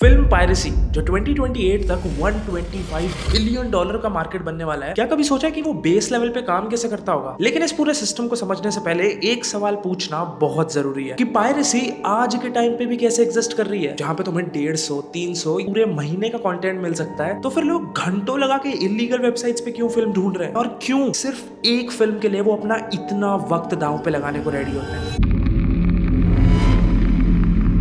Film piracy जो 2028 तक 125 billion dollar का मार्केट बनने वाला है। क्या कभी सोचा कि वो बेस लेवल पे काम कैसे करता होगा? लेकिन इस पूरे सिस्टम को समझने से पहले एक सवाल पूछना बहुत जरूरी है कि पायरेसी आज के टाइम पे भी कैसे एग्जिस्ट कर रही है, जहाँ पे तुम्हें 150, 300 पूरे महीने का कंटेंट मिल सकता है। तो फिर लोग घंटों लगा के इलीगल वेबसाइट्स पे क्यों फिल्म ढूंढ रहे हैं, और क्यों सिर्फ एक फिल्म के लिए वो अपना इतना वक्त दांव पे लगाने को रेडी होते हैं?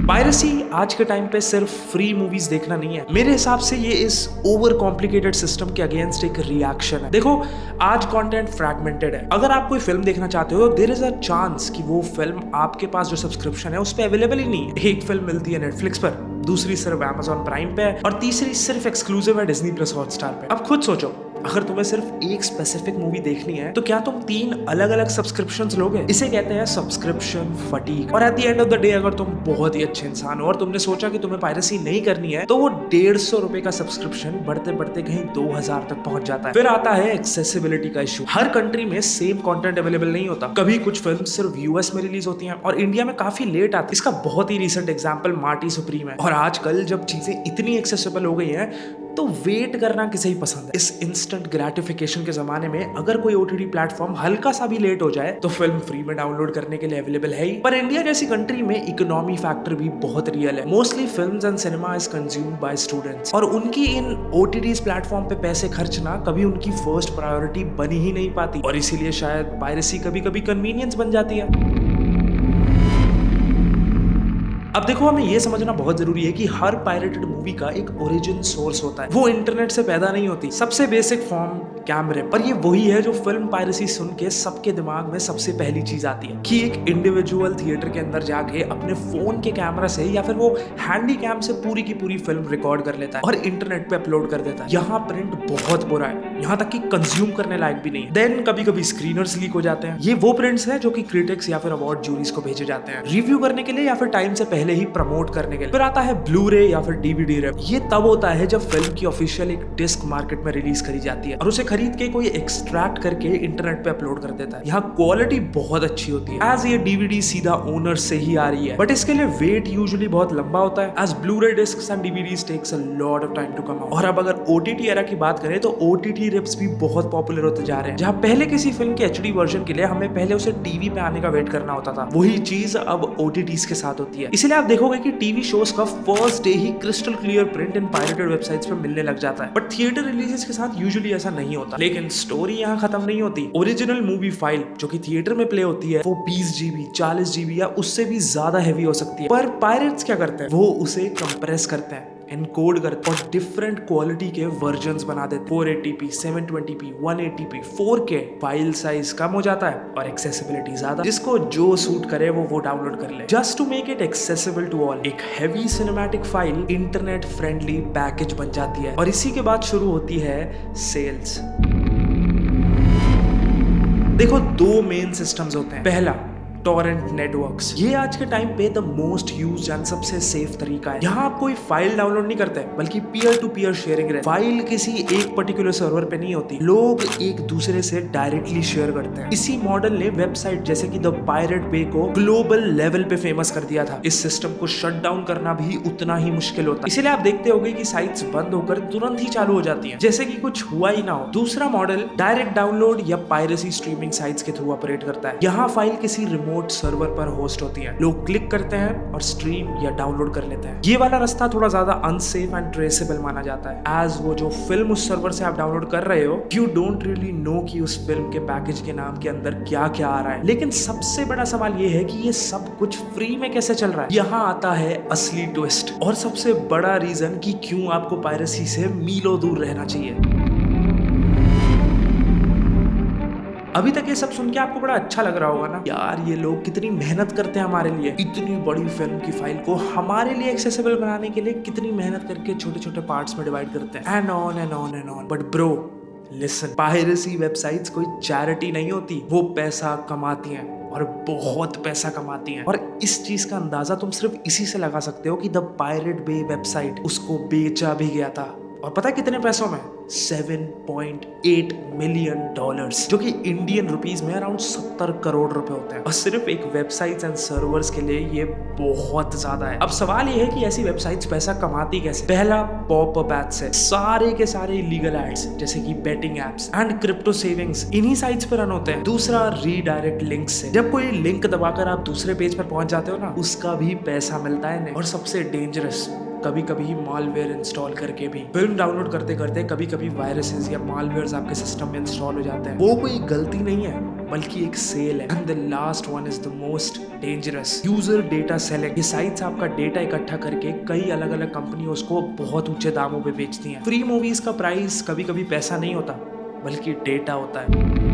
पायरेसी आज के टाइम पे सिर्फ फ्री मूवीज देखना नहीं है। मेरे हिसाब से ये इस ओवर कॉम्प्लिकेटेड सिस्टम के अगेंस्ट एक रिएक्शन है। देखो, आज कंटेंट फ्रैगमेंटेड है। अगर आप कोई फिल्म देखना चाहते हो तो देयर इज अ चांस कि वो फिल्म आपके पास जो सब्सक्रिप्शन है उस पर अवेलेबल ही नहीं है। एक फिल्म मिलती है नेटफ्लिक्स पर, दूसरी सिर्फ Amazon प्राइम पे है, और तीसरी सिर्फ एक्सक्लूसिव है Disney Plus हॉटस्टार पे। अब खुद सोचो, अगर तुम्हें सिर्फ एक स्पेसिफिक मूवी देखनी है तो क्या तुम 3 अलग अलग सब्सक्रिप्शंस लोगे? इसे कहते हैं सब्सक्रिप्शन फटीग। और at the end of the day अगर तुम बहुत ही अच्छे इंसान हो और तुमने सोचा कि तुम्हें पायरेसी नहीं करनी है, तो वो 150 रुपए का सब्सक्रिप्शन बढ़ते बढ़ते कहीं 2000 तक पहुंच जाता है। फिर आता है एक्सेसिबिलिटी का इशू। हर कंट्री में सेम कंटेंट अवेलेबल नहीं होता। कभी कुछ फिल्म सिर्फ यूएस में रिलीज होती हैं और इंडिया में काफी लेट आती है। इसका बहुत ही रिसेंट एग्जांपल मार्टी सुप्रीम है। और आजकल जब चीजें इतनी एक्सेसिबल हो गई हैं तो वेट करना किसे ही पसंद है। इस इंस्टेंट ग्रेटिफिकेशन के जमाने में अगर कोई ओटीटी प्लेटफॉर्म हल्का सा भी लेट हो जाए तो फिल्म फ्री में डाउनलोड करने के लिए अवेलेबल है ही। पर इंडिया जैसी कंट्री में इकोनॉमी फैक्टर भी बहुत रियल है। Mostly films and cinema is consumed by students, और उनकी इन ओटीटीज प्लेटफॉर्म पे पैसे खर्चना कभी उनकी फर्स्ट प्रायोरिटी बनी ही नहीं पाती, और इसीलिए शायद पायरेसी कभी कभी कन्वीनियंस बन जाती है। अब देखो, हमें यह समझना बहुत जरूरी है कि हर पायरेटेड मूवी का एक ओरिजिन सोर्स होता है। वो इंटरनेट से पैदा नहीं होती। सबसे बेसिक फॉर्म कैमरे पर ये वही है जो फिल्म पायरेसी सुन के सबके दिमाग में सबसे पहली चीज आती है कि एक इंडिविजुअल थिएटर के अंदर जाके अपने फोन के कैमरा से या फिर वो हैंडी कैम से पूरी की पूरी फिल्म रिकॉर्ड कर लेता है और इंटरनेट पे अपलोड कर देता है। यहाँ प्रिंट बहुत बुरा है, यहाँ तक कि कंज्यूम करने लायक भी नहीं है। देन कभी कभी स्क्रीनर्स लीक हो जाते हैं। ये वो प्रिंट्स हैं जो कि क्रिटिक्स या फिर अवार्ड जूरीज को भेजे जाते हैं रिव्यू करने के लिए या फिर टाइम से पहले ही प्रमोट करने के लिए। फिर आता है ब्लू-रे या फिर डीवीडी रैप। ये तब होता है जब फिल्म की ऑफिशियल एक डिस्क मार्केट में रिलीज करी जाती है और उसे खरीद के कोई एक्सट्रैक्ट करके इंटरनेट पे अपलोड कर देता है। यहाँ क्वालिटी बहुत अच्छी होती है, एज ये डीवीडी सीधा ओनर से ही आ रही है, बट इसके लिए वेट यूजुअली बहुत लंबा होता है, as Blu-ray discs and DVDs takes a lot of time to come out. और अब अगर ओटीटी एरा की बात करें तो ओटीटी रिप्स भी बहुत पॉपुलर होते जा रहे हैं। जहाँ पहले किसी फिल्म के एचडी वर्जन के लिए हमें पहले उसे टीवी पे आने का वेट करना होता था, वही चीज अब ओटीटीज के साथ होती है। इसलिए आप देखोगे कि टीवी शोज का first day he crystal clear print in pirated websites पे मिलने लग जाता है। बट थिएटर रिलीजेस के साथ यूजुअली ऐसा नहीं होता। लेकिन स्टोरी यहाँ खत्म नहीं होती। ओरिजिनल मूवी फाइल जो कि थिएटर में प्ले होती है वो 20 GB, 40 GB या उससे भी ज्यादा हैवी हो सकती है। पर पायरेट्स क्या करते हैं, वो उसे कंप्रेस करते हैं, एनकोड करते हैं और डिफरेंट क्वालिटी के वर्जन्स बना देते हैं। 480p, 720p, 180p, 4K। File size कम हो जाता है और एक्सेसिबिलिटी ज्यादा। जिसको जो सूट करे वो डाउनलोड कर ले, just to make it accessible to all. एक heavy cinematic file internet friendly package बन जाती है, और इसी के बाद शुरू होती है सेल्स। देखो, 2 मेन सिस्टम्स होते हैं। पहला, टॉरेंट नेटवर्क्स। ये आज के टाइम पे द मोस्ट यूज्ड एंड सबसे सेफ तरीका है। यहाँ आप कोई फाइल डाउनलोड नहीं करते बल्कि पीयर टू पीयर शेयरिंग है। फाइल किसी एक पर्टिकुलर सर्वर पे नहीं होती, लोग एक दूसरे से डायरेक्टली शेयर करते हैं। इसी मॉडल ने वेबसाइट जैसे कि द पायरेट बे को ग्लोबल लेवल पे फेमस कर दिया था। इस सिस्टम को शट डाउन करना भी उतना ही मुश्किल होता है। इसीलिए आप देखते होंगे कि साइट्स बंद होकर तुरंत ही चालू हो जाती हैं, जैसे कि कुछ हुआ ही ना हो। दूसरा मॉडल डायरेक्ट डाउनलोड या पायरेसी स्ट्रीमिंग साइट्स के थ्रू ऑपरेट करता है। यहाँ फाइल किसी रिमोट सर्वर पर होस्ट होती है, लोग क्लिक करते हैं और स्ट्रीम या डाउनलोड कर लेते हैं। ये वाला रास्ता थोड़ा ज्यादा अनसेफ एंड ट्रेसेबल माना जाता है, एज वो जो फिल्म उस सर्वर से आप डाउनलोड कर रहे हो, यू डोंट रियली नो कि उस फिल्म के पैकेज के नाम के अंदर क्या क्या आ रहा है। लेकिन सबसे बड़ा सवाल ये है कि ये सब कुछ फ्री में कैसे चल रहा है। यहाँ आता है असली ट्विस्ट और सबसे बड़ा रीजन कि क्यों आपको पायरेसी से मीलों दूर रहना चाहिए। अभी तक ये सब सुन के आपको बड़ा अच्छा लग रहा होगा ना, यार ये लोग कितनी मेहनत करते हैं हमारे लिए। इतनी बड़ी फिल्म की फाइल को हमारे लिए एक्सेसिबल बनाने के लिए कितनी मेहनत करके छोटे छोटे पार्ट्स में डिवाइड करते हैं, and on and on and on. But bro listen, piracy websites कोई चैरिटी नहीं होती, वो पैसा कमाती हैं और बहुत पैसा कमाती हैं। और इस चीज का अंदाजा तुम सिर्फ इसी से लगा सकते हो कि द पायरेट बे वेबसाइट उसको बेचा भी गया था और पता है कितने पैसों में? 7.8 मिलियन डॉलर्स, जो कि इंडियन रुपीस में अराउंड 70 करोड़ रुपए होते हैं। और सिर्फ एक वेबसाइट्स एंड सर्वर्स के लिए ये बहुत ज्यादा है। अब सवाल ये है कि ऐसी वेबसाइट्स पैसा कमाती कैसे? पहला, पॉपअप एड्स से। सारे के सारे इलीगल एड्स जैसे कि betting apps and crypto savings इन्हीं साइट्स पर रन होते हैं। दूसरा, रीडायरेक्ट लिंक से। जब कोई लिंक दबाकर आप दूसरे पेज पर पहुंच जाते हो ना, उसका भी पैसा मिलता है। और सबसे डेंजरस, कभी कभी मालवेयर इंस्टॉल करके भी। फिल्म डाउनलोड करते करते कभी कभी वायरसेस या मालवेयर्स आपके सिस्टम में इंस्टॉल हो जाते हैं। वो कोई गलती नहीं है बल्कि एक सेल है। And the last one is the most dangerous, user data selling. ये साइट्स आपका डेटा इकट्ठा करके कई अलग अलग कंपनियों को बहुत ऊंचे दामों पे बेचती हैं। फ्री मूवीज का प्राइस कभी कभी पैसा नहीं होता बल्कि डेटा होता है।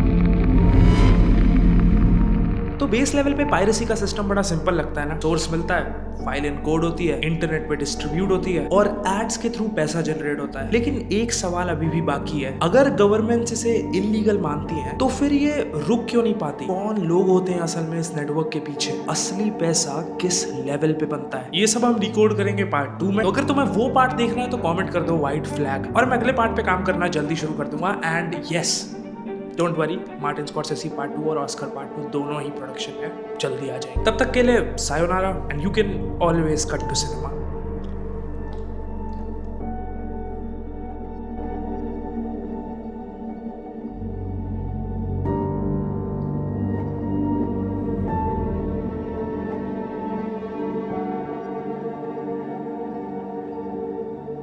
तो बेस लेवल पे पायरेसी का सिस्टम बड़ा सिंपल लगता है ना। सोर्स मिलता है, फाइल इनकोड होती है, इंटरनेट पे डिस्ट्रीब्यूट होती है और एड्स के थ्रू पैसा जनरेट होता है। लेकिन एक सवाल अभी भी बाकी है, अगर गवर्नमेंट इसे इलीगल मानती है तो फिर ये रुक क्यों नहीं पाती? कौन लोग होते हैं असल में इस नेटवर्क के पीछे? असली पैसा किस लेवल पे बनता है? ये सब हम डिकोड करेंगे पार्ट 2 में। तो अगर तुम्हें वो पार्ट देखना है तो कॉमेंट कर दो व्हाइट फ्लैग, और मैं अगले पार्ट पे काम करना जल्दी शुरू कर दूंगा। And yes, don't worry, Martin Scorsese part 2 और ऑस्कर पार्ट 2 दोनों ही प्रोडक्शन में जल्दी आ जाएंगे। तब तक के लिए sayonara, and you can always cut to cinema.